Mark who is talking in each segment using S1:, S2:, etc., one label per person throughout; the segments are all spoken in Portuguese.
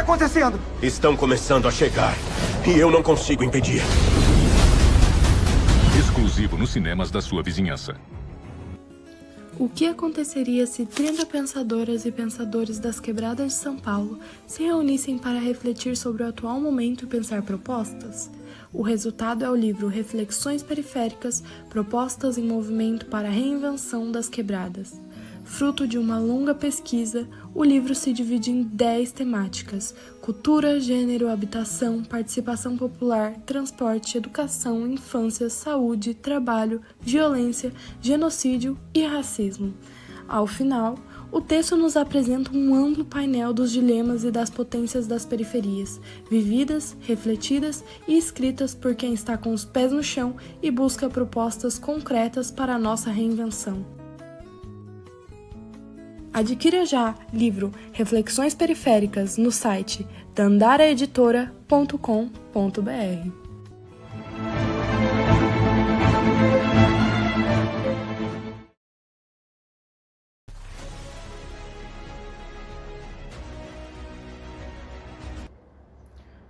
S1: acontecendo?
S2: Estão começando a chegar. E eu não consigo impedir.
S3: Exclusivo nos cinemas da sua vizinhança.
S4: O que aconteceria se 30 pensadoras e pensadores das quebradas de São Paulo se reunissem para refletir sobre o atual momento e pensar propostas? O resultado é o livro Reflexões Periféricas, Propostas em Movimento para a Reinvenção das Quebradas. Fruto de uma longa pesquisa, o livro se divide em 10 temáticas: cultura, gênero, habitação, participação popular, transporte, educação, infância, saúde, trabalho, violência, genocídio e racismo. Ao final, o texto nos apresenta um amplo painel dos dilemas e das potências das periferias, vividas, refletidas e escritas por quem está com os pés no chão e busca propostas concretas para a nossa reinvenção. Adquira já livro Reflexões Periféricas no site dandaraeditora.com.br.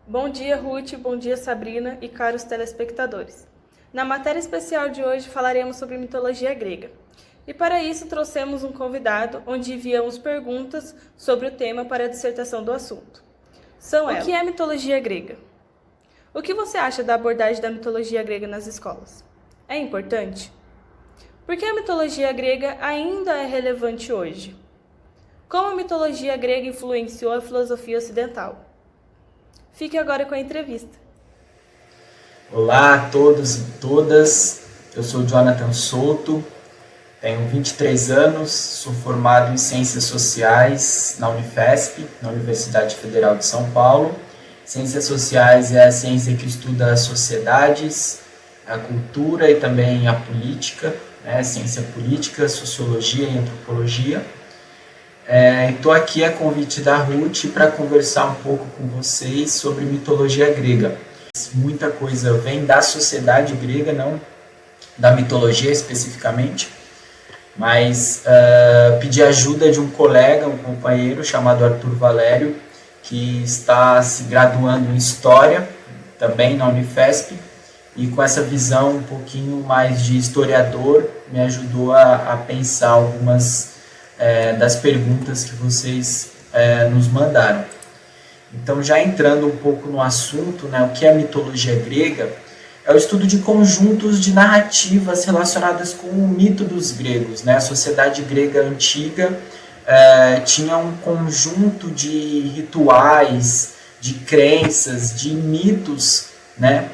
S5: Bom dia, Ruth, bom dia, Sabrina e caros telespectadores. Na matéria especial de hoje falaremos sobre mitologia grega. E para isso trouxemos um convidado, onde enviamos perguntas sobre o tema para a dissertação do assunto. São elas: o que é mitologia grega? O que você acha da abordagem da mitologia grega nas escolas? É importante? Por que a mitologia grega ainda é relevante hoje? Como a mitologia grega influenciou a filosofia ocidental? Fique agora com a entrevista.
S6: Olá a todos e todas, eu sou Jonathan Souto. Tenho 23 anos, sou formado em Ciências Sociais na Unifesp, na Universidade Federal de São Paulo. Ciências Sociais é a ciência que estuda as sociedades, a cultura e também a política, né? Ciência política, sociologia e antropologia. Estou aqui a convite da Ruth para conversar um pouco com vocês sobre mitologia grega. Muita coisa vem da sociedade grega, não da mitologia especificamente. Mas pedi ajuda de um colega, um companheiro chamado Arthur Valério, que está se graduando em História, também na Unifesp, e com essa visão um pouquinho mais de historiador, me ajudou a pensar algumas das perguntas que vocês nos mandaram. Então, já entrando um pouco no assunto, né, o que é a mitologia grega? É o estudo de conjuntos de narrativas relacionadas com o mito dos gregos, né? A sociedade grega antiga tinha um conjunto de rituais, de crenças, de mitos, né?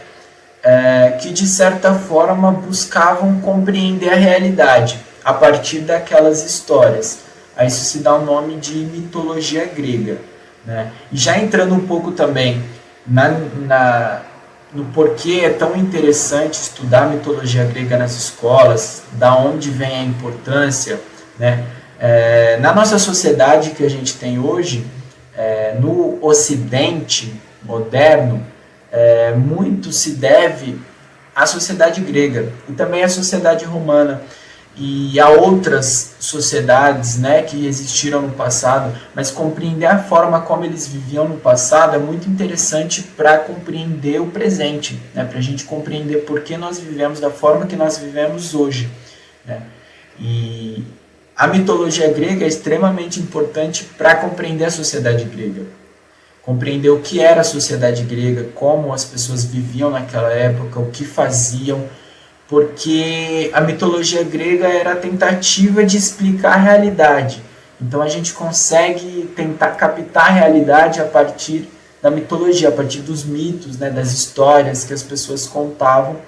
S6: Que de certa forma buscavam compreender a realidade a partir daquelas histórias. A isso se dá o nome de mitologia grega, né? E já entrando um pouco também no porquê é tão interessante estudar a mitologia grega nas escolas, da onde vem a importância, né? Na nossa sociedade que a gente tem hoje, no Ocidente moderno, muito se deve à sociedade grega e também à sociedade romana e a outras sociedades, né, que existiram no passado, mas compreender a forma como eles viviam no passado é muito interessante para compreender o presente, né, para a gente compreender por que nós vivemos da forma que nós vivemos hoje, né. E a mitologia grega é extremamente importante para compreender a sociedade grega, compreender o que era a sociedade grega, como as pessoas viviam naquela época, o que faziam, porque a mitologia grega era a tentativa de explicar a realidade. Então a gente consegue tentar captar a realidade a partir da mitologia, a partir dos mitos, né, das histórias que as pessoas contavam,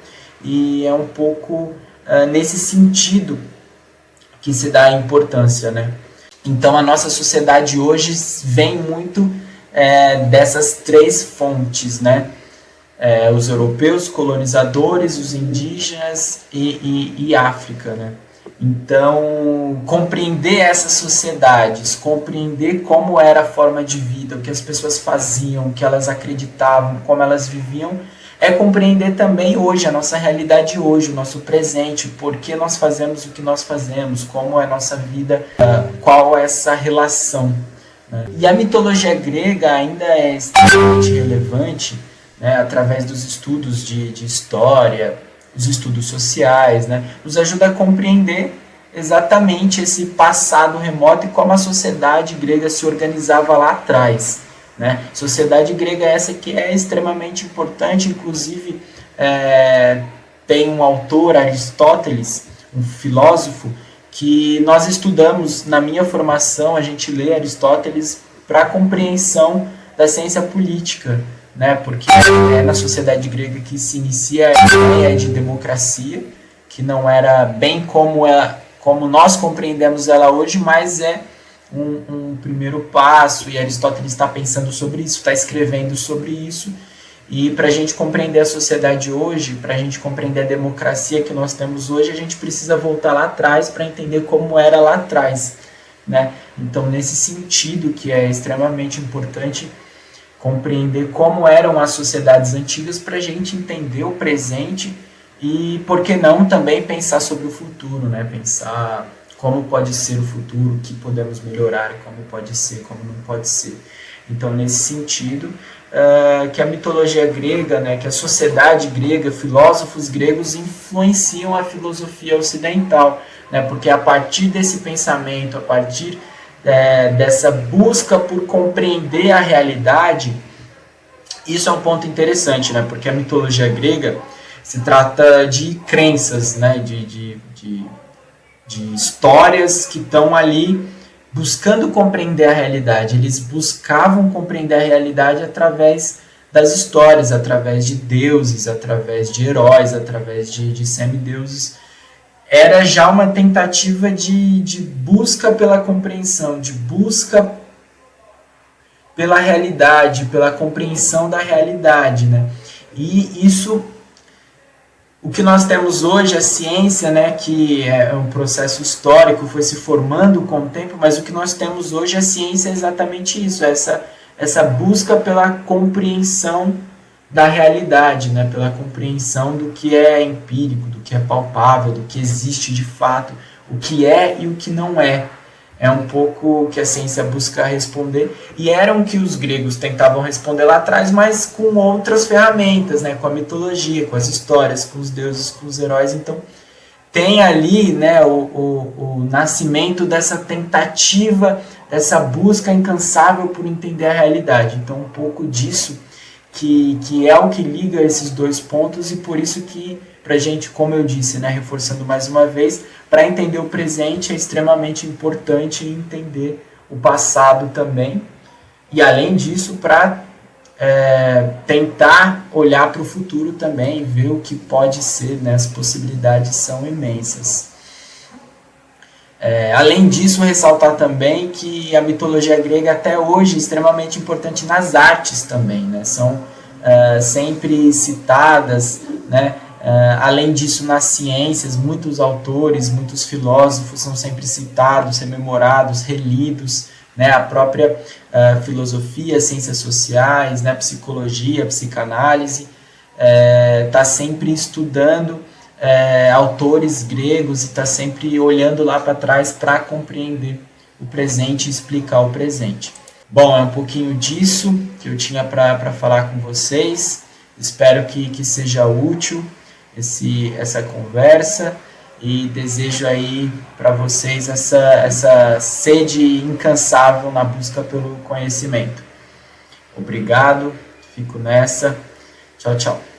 S6: e é um pouco nesse sentido que se dá a importância, né? Então a nossa sociedade hoje vem muito dessas três fontes, né? Os europeus, colonizadores, os indígenas e África, né? Então, compreender essas sociedades, compreender como era a forma de vida, o que as pessoas faziam, o que elas acreditavam, como elas viviam, é compreender também hoje, a nossa realidade hoje, o nosso presente, por que nós fazemos o que nós fazemos, como é a nossa vida, qual é essa relação, né? E a mitologia grega ainda é extremamente relevante, né, através dos estudos de história, os estudos sociais, né, nos ajuda a compreender exatamente esse passado remoto e como a sociedade grega se organizava lá atrás, né? Sociedade grega essa que é extremamente importante, inclusive tem um autor, Aristóteles, um filósofo, que nós estudamos na minha formação, a gente lê Aristóteles para a compreensão da ciência política, né? Porque é na sociedade grega que se inicia a ideia de democracia, que não era bem como nós compreendemos ela hoje, mas é um primeiro passo, e Aristóteles está pensando sobre isso, está escrevendo sobre isso, e para a gente compreender a sociedade hoje, para a gente compreender a democracia que nós temos hoje, a gente precisa voltar lá atrás para entender como era lá atrás, né? Então, nesse sentido que é extremamente importante compreender como eram as sociedades antigas para a gente entender o presente e, por que não, também pensar sobre o futuro, né? Pensar como pode ser o futuro, o que podemos melhorar, como pode ser, como não pode ser. Então, nesse sentido, que a mitologia grega, né, que a sociedade grega, filósofos gregos influenciam a filosofia ocidental, né? Porque a partir desse pensamento, a partir dessa busca por compreender a realidade, isso é um ponto interessante, né? Porque a mitologia grega se trata de crenças, né? de histórias que estão ali buscando compreender a realidade. Eles buscavam compreender a realidade através das histórias, através de deuses, através de heróis, através de semideuses. Era já uma tentativa de busca pela compreensão, de busca pela realidade, pela compreensão da realidade, né? E isso, o que nós temos hoje, a ciência, né, que é um processo histórico, foi se formando com o tempo, mas o que nós temos hoje, a ciência, é exatamente isso, essa busca pela compreensão da realidade, né, pela compreensão do que é empírico, do que é palpável, do que existe de fato, o que é e o que não é. É um pouco o que a ciência busca responder, e era o que os gregos tentavam responder lá atrás, mas com outras ferramentas, né, com a mitologia, com as histórias, com os deuses, com os heróis. Então tem ali, né, o nascimento dessa tentativa, dessa busca incansável por entender a realidade. Então um pouco disso que é o que liga esses dois pontos, e por isso que, para a gente, como eu disse, né, reforçando mais uma vez, para entender o presente é extremamente importante entender o passado também, e além disso, para tentar olhar para o futuro também e ver o que pode ser, né, as possibilidades são imensas. Além disso, ressaltar também que a mitologia grega até hoje é extremamente importante nas artes também, né? São sempre citadas, né? Além disso, nas ciências, muitos autores, muitos filósofos são sempre citados, rememorados, relidos, né? A própria filosofia, ciências sociais, né? Psicologia, psicanálise, está sempre estudando autores gregos e está sempre olhando lá para trás para compreender o presente e explicar o presente. Bom, é um pouquinho disso que eu tinha para falar com vocês. Espero que seja útil essa conversa, e desejo aí para vocês essa sede incansável na busca pelo conhecimento. Obrigado, fico nessa. Tchau, tchau.